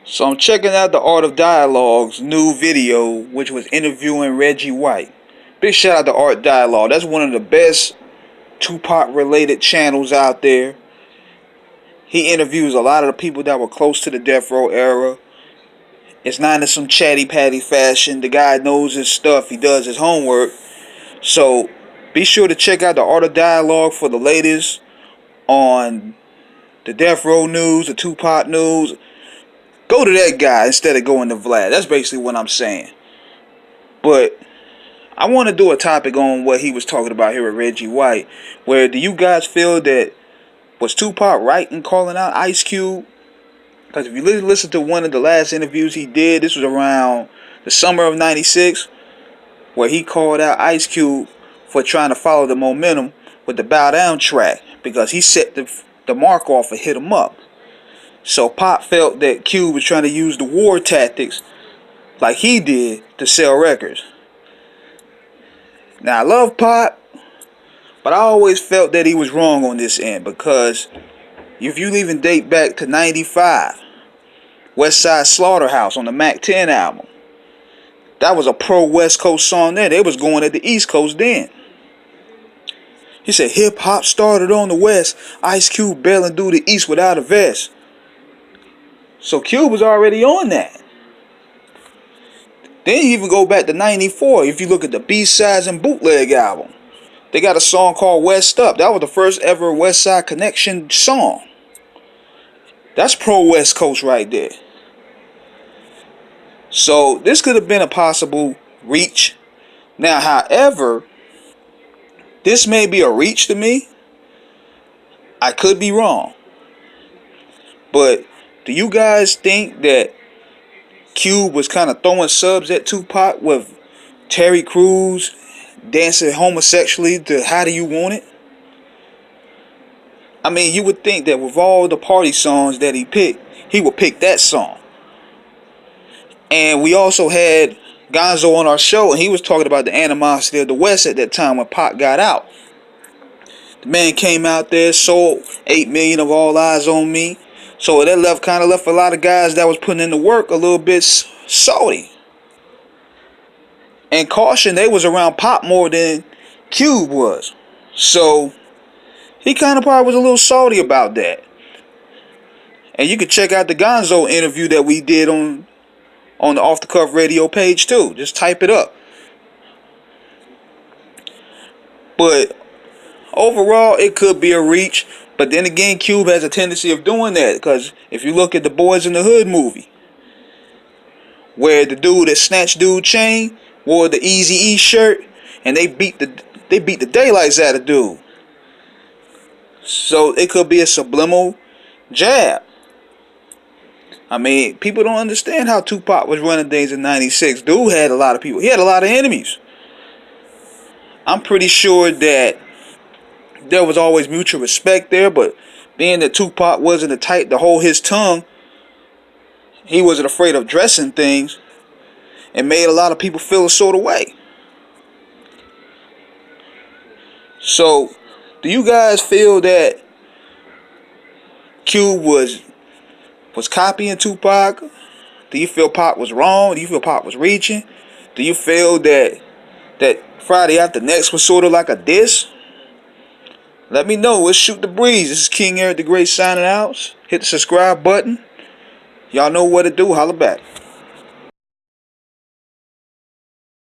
So I'm checking out the Art of Dialogue's new video, which was interviewing Reggie Wright. Big shout out to Art Dialogue. That's one of the best Tupac related channels out there. He interviews a lot of the people that were close to the death row era. It's not in some chatty patty fashion. The guy knows his stuff. He does his homework. So be sure to check out the Art of Dialogue for the latest on the death row news, the Tupac news. Go to that guy instead of going to Vlad. That's basically what I'm saying. But I want to do a topic on what he was talking about here with Reggie Wright. Where do you guys feel that was Tupac right in calling out Ice Cube? Because if you listen to one of the last interviews he did, this was around the summer of '96, where he called out Ice Cube for trying to follow the momentum with the Bow Down track, because he set the mark off and hit him up. So Pop felt that Cube was trying to use the war tactics like he did to sell records. Now I love Pop, but I always felt that he was wrong on this end, because if you even date back to '95, West Side Slaughterhouse on the Mac 10 album, that was a pro West Coast song then. They was going at the East Coast then. He said hip hop started on the West, Ice Cube bailing through the East without a vest. So Cube was already on that. Then you even go back to '94. If you look at the B-Sides and Bootleg album, they got a song called West Up. That was the first ever West Side Connection song. That's pro West Coast right there. So this could have been a possible reach. Now, however, this may be a reach to me. I could be wrong. But do you guys think that Cube was kind of throwing subs at Tupac with Terry Crews dancing homosexually to How Do You Want It? I mean, you would think that with all the party songs that he picked, he would pick that song. And we also had Gonzo on our show, and he was talking about the animosity of the West at that time when Pac got out. The man came out there, sold 8 million of All Eyes on Me. So that kind of left a lot of guys that was putting in the work a little bit salty. And caution, they was around Pop more than Cube was. So he kind of probably was a little salty about that. And you can check out the Gonzo interview that we did on the Off the Cuff Radio page too. Just type it up. But overall, it could be a reach. But then again, Cube has a tendency of doing that, because if you look at the Boys in the Hood movie, where the dude that snatched dude chain wore the Eazy-E shirt, and they beat the daylights out of dude. So it could be a subliminal jab. I mean, people don't understand how Tupac was running things in '96. Dude had a lot of people. He had a lot of enemies. I'm pretty sure that there was always mutual respect there, but being that Tupac wasn't the type to hold his tongue, he wasn't afraid of addressing things, and made a lot of people feel a sort of way. So, do you guys feel that Cube was copying Tupac? Do you feel Pac was wrong? Do you feel Pac was reaching? Do you feel that Friday After Next was sort of like a diss? Let me know. Let's shoot the breeze. This is King Eric the Great signing out. Hit the subscribe button. Y'all know what to do. Holla back.